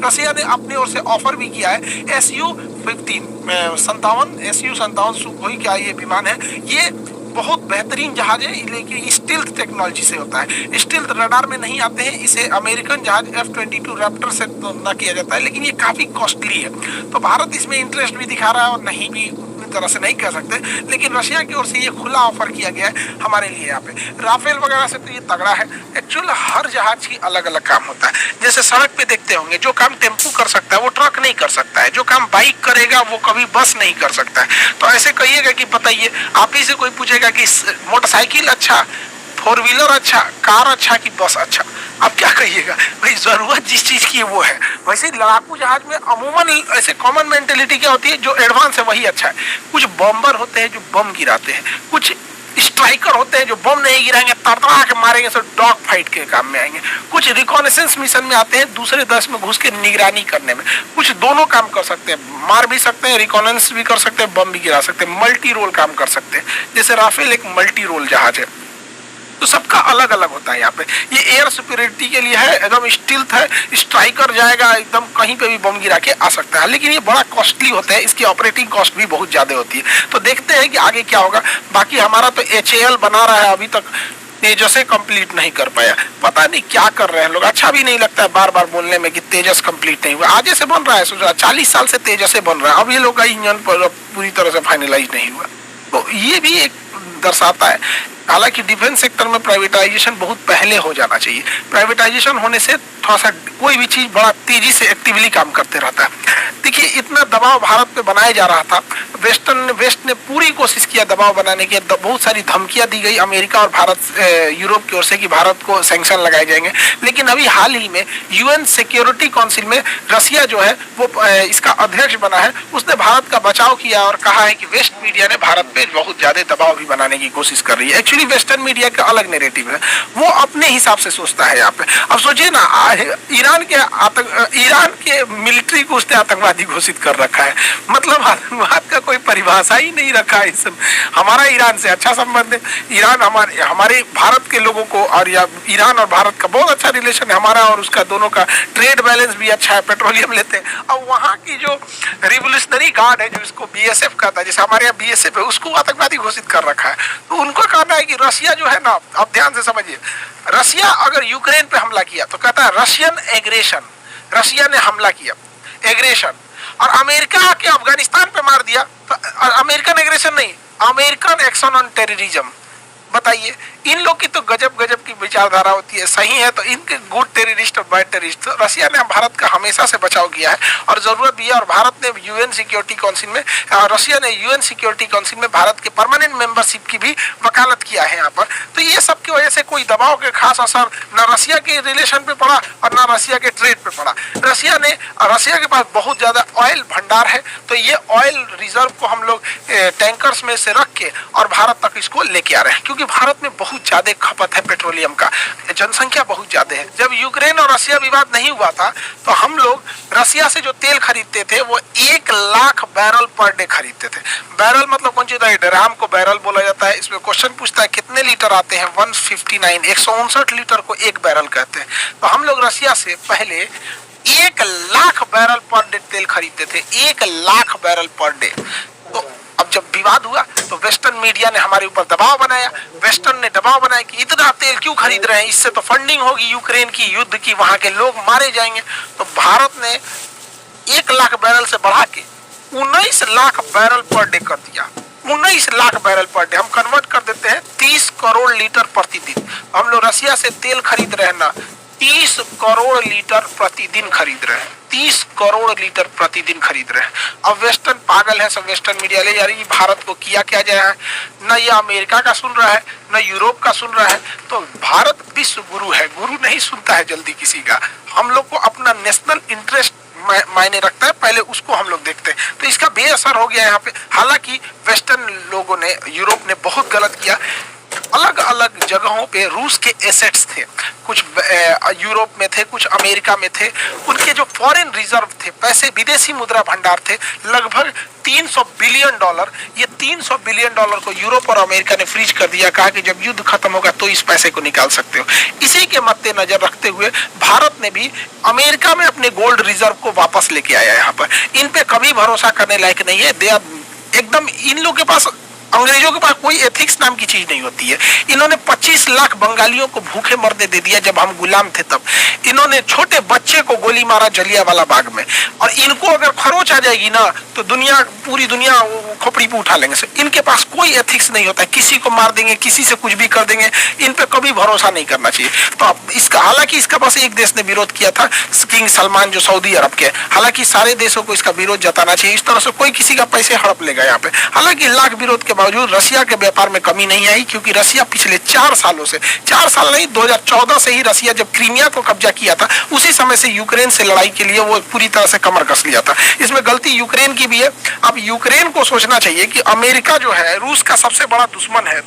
रसिया ने अपनी ओर से ऑफर भी किया है SU-15 SU-57 सुखोई का ये विमान है। ये बहुत बेहतरीन जहाज है, लेकिन स्टील्थ टेक्नोलॉजी से होता है, स्टील्थ रडार में नहीं आते हैं। इसे अमेरिकन जहाज F-22 रैप्टर से तुलना किया जाता है, लेकिन ये काफी कॉस्टली है। तो भारत इसमें इंटरेस्ट भी दिखा रहा है और नहीं भी उतनी तरह से नहीं कह सकते, लेकिन रशिया की ओर से ये खुला ऑफर किया गया है हमारे लिए। यहाँ पे राफेल वगैरह से तो ये तगड़ा है। एक्चुअल हर जहाज की अलग अलग काम होता है। जैसे सड़क पे देखते होंगे, जो काम टेम्पू कर सकता है वो ट्रक नहीं कर सकता है, जो काम बाइक करेगा वो कभी बस नहीं कर सकता है। तो ऐसे कहिएगा कि बताइए, आप ही से कोई पूछेगा कि मोटरसाइकिल अच्छा, फोर व्हीलर अच्छा, कार अच्छा कि बस अच्छा, आप क्या कहिएगा भाई? जरूरत जिस चीज की है वो है। वैसे लड़ाकू जहाज में अमूमन ऐसे कॉमन मेंटेलिटी क्या होती है, जो एडवांस है वही अच्छा है। कुछ बम्बर होते हैं जो बम गिराते हैं, कुछ स्ट्राइकर होते हैं जो बम नहीं गिराएंगे, तड़तड़ा के मारेंगे, सब डॉग फाइट के काम में आएंगे। कुछ रिकॉनेसेंस मिशन में आते हैं, दूसरे देश में घुस के निगरानी करने में। कुछ दोनों काम कर सकते हैं, मार भी सकते हैं, रिकॉनेंस भी कर सकते हैं, बम भी गिरा सकते हैं, मल्टी रोल काम कर सकते हैं। जैसे राफेल एक मल्टी रोल जहाज है। तो सबका अलग अलग होता है। यहाँ पे ये एयर सिक्योरिटी के लिए है, एकदम स्टील्थ है, स्ट्राइकर जाएगा एकदम कहीं पे भी बम गिरा के आ सकता है, लेकिन ये बड़ा कॉस्टली होता है, इसकी ऑपरेटिंग कॉस्ट भी बहुत ज्यादा होती है। तो देखते हैं कि आगे क्या होगा। बाकी हमारा तो HAL बना रहा है, अभी तक तेजस से कंप्लीट नहीं कर पाया। पता नहीं क्या कर रहे हैं लोग, अच्छा भी नहीं लगता है बार बार बोलने में कि तेजस कंप्लीट नहीं हुआ। आगे से बन रहा है, सोचा 40 साल से तेजस से बन रहा है, अब ये लोग का इंजन पूरी तरह से फाइनलाइज नहीं हुआ। तो ये भी एक दर्शाता है। हालांकि डिफेंस सेक्टर में प्राइवेटाइजेशन बहुत पहले हो जाना चाहिए। प्राइवेटाइजेशन होने से थोड़ा सा कोई भी चीज बड़ा तेजी से एक्टिवली काम करते रहता है। देखिए, इतना दबाव भारत पे बनाया जा रहा था, वेस्ट ने पूरी कोशिश किया दबाव बनाने की, बहुत सारी धमकियां दी गई अमेरिका और भारत यूरोप की ओर से कि भारत को सैंक्शन लगाए जाएंगे। लेकिन अभी हाल ही में UN सिक्योरिटी काउंसिल में रसिया जो है वो इसका अध्यक्ष बना है, उसने भारत का बचाव किया और कहा है कि वेस्ट मीडिया ने भारत पे बहुत ज्यादा दबाव भी बनाने की कोशिश कर रही है। एक्चुअली वेस्टर्न मीडिया का अलग नैरेटिव है, वो अपने हिसाब से सोचता है यहाँ पे। अब सोचिए ना, ईरान के मिलिट्री को उसने आतंकवादी घोषित कर रखा है। मतलब आतंकवाद का कोई परिभाषा ही नहीं रखा है। इस हमारा ईरान से अच्छा संबंध है, ईरान हमारे भारत के लोगों को, और या ईरान और भारत का बहुत अच्छा रिलेशन है हमारा, और उसका दोनों का ट्रेड बैलेंस भी अच्छा है, पेट्रोलियम लेते हैं। अब वहाँ की जो रिवोल्यूशनरी गार्ड है, जो इसको BSF कहता है, जैसे हमारे यहाँ BSF है, उसको आतंकवादी घोषित कर रखा है। तो उनको कहना है कि रसिया जो है ना, आप ध्यान से समझिए, रसिया अगर यूक्रेन पे हमला किया तो कहता है रशियन एग्रेशन, रशिया ने हमला किया, एग्रेशन। और अमेरिका आके अफगानिस्तान पे मार दिया तो अमेरिकन एग्रेशन नहीं, अमेरिकन एक्शन ऑन टेररिज्म। बताइए, इन लोग की तो गजब गजब की विचारधारा होती है। सही है तो इनके गुड टेररिस्ट और बैड टेररिस्ट। तो रसिया ने भारत का हमेशा से बचाव किया है और जरूरत भी है, और भारत ने UN सिक्योरिटी काउंसिल में, रसिया ने UN सिक्योरिटी काउंसिल में भारत के परमानेंट मेंबरशिप की भी वकालत किया है यहाँ पर। तो ये सब की वजह से कोई दबाव के खास असर न रसिया के रिलेशन पे पड़ा और न रसिया के ट्रेड पे पड़ा। रसिया के पास बहुत ज्यादा ऑयल भंडार है, तो ये ऑयल रिजर्व को हम लोग टैंकर्स में से रख के और भारत तक इसको लेके आ रहे हैं, क्योंकि भारत में बहुत ज्यादा खपत है पेट्रोलियम का, जनसंख्या बहुत ज्यादा है। जब यूक्रेन और रसिया विवाद नहीं हुआ था तो हम लोग रसिया से जो तेल खरीदते थे वो 1 लाख बैरल पर डे खरीदते थे। बैरल मतलब कौन चीज है? ड्राम को बैरल बोला जाता है। इसमें क्वेश्चन पूछता है कितने लीटर आते हैं? 159 लीटर को 1 बैरल कहते हैं। तो हम लोग रसिया से पहले 1 लाख बैरल पर डे तेल खरीदते थे, 1 लाख बैरल पर डे। तो अब जब विवाद हुआ तो वेस्टर्न मीडिया ने हमारे ऊपर दबाव बनाया, वेस्टर्न ने दबाव बनाया कि इतना तेल क्यों खरीद रहे हैं, इससे तो फंडिंग होगी यूक्रेन की, युद्ध की, वहां के लोग मारे जाएंगे। तो भारत ने 1 लाख बैरल से बढ़ा के 19 लाख बैरल पर डे कर दिया। 19 लाख बैरल पर डे हम कन्वर्ट कर देते हैं 30 करोड़ लीटर प्रतिदिन। हम लोग रसिया से तेल खरीद रहे हैं ना, 30 करोड़ लीटर प्रतिदिन खरीद रहे हैं, 30 करोड़ लीटर प्रतिदिन खरीद रहे हैं। अब वेस्टर्न पागल है, सब वेस्टर्न मीडिया ले जा रही है भारत को किया क्या जाए है, न ये अमेरिका का सुन रहा है न यूरोप का सुन रहा है। तो भारत विश्व गुरु है, गुरु नहीं सुनता है जल्दी किसी का। हम लोग को अपना नेशनल इंटरेस्ट मायने रखता है, पहले उसको हम लोग देखते हैं। तो इसका बेअसर हो गया यहाँ पे। हालांकि वेस्टर्न लोगों ने, यूरोप ने बहुत गलत किया। अलग अलग जगहों पे रूस के एसेट्स थे, कुछ यूरोप में थे, कुछ अमेरिका में थे। उनके जो फॉरेन रिजर्व थे, पैसे, विदेशी मुद्रा भंडार थे, लगभग 300 बिलियन डॉलर, ये 300 बिलियन डॉलर को यूरोप और अमेरिका ने फ्रीज कर दिया, कहा कि जब युद्ध खत्म होगा तो इस पैसे को निकाल सकते हो। इसी के मद्देनजर रखते हुए भारत ने भी अमेरिका में अपने गोल्ड रिजर्व को वापस लेके आया। यहाँ पर इन पे कभी भरोसा करने लायक नहीं है। दे एकदम, इन लोगों के पास, अंग्रेजों के पास कोई एथिक्स नाम की चीज नहीं होती है। इन्होंने 25 लाख बंगालियों को भूखे मरने दे दिया जब हम गुलाम थे तब। इन्होंने छोटे बच्चे को गोली मारा जलियांवाला बाग में, और इनको अगर खरोच आ जाएगी ना तो दुनिया, पूरी दुनिया खोपड़ी पे उठा लेंगे। इनके पास कोई एथिक्स नहीं होता है, किसी को मार देंगे, किसी से कुछ भी कर देंगे, इन पे कभी भरोसा नहीं करना चाहिए। तो इसका, हालांकि इसका बस एक देश ने विरोध किया था, किंग सलमान जो सऊदी अरब के, हालांकि सारे देशों को इसका विरोध जताना चाहिए। इस तरह से कोई किसी का पैसे हड़प लेगा यहाँ पे। हालांकि लाख विरोध के बावजूद रसिया के व्यापार में कमी नहीं आई, क्योंकि रसिया पिछले 4 सालों से, 4 साल नहीं, 2014 से ही रसिया जब क्रीमिया को कब्जा किया था, उसी समय से यूक्रेन से लड़ाई के लिए वो पूरी तरह से कमर कस लिया था। इसमें गलती यूक्रेन की भी है। अब यूक्रेन को सोचना चाहिए कि अमेरिका जो है रूस का सबसे बड़ा दुश्मन है।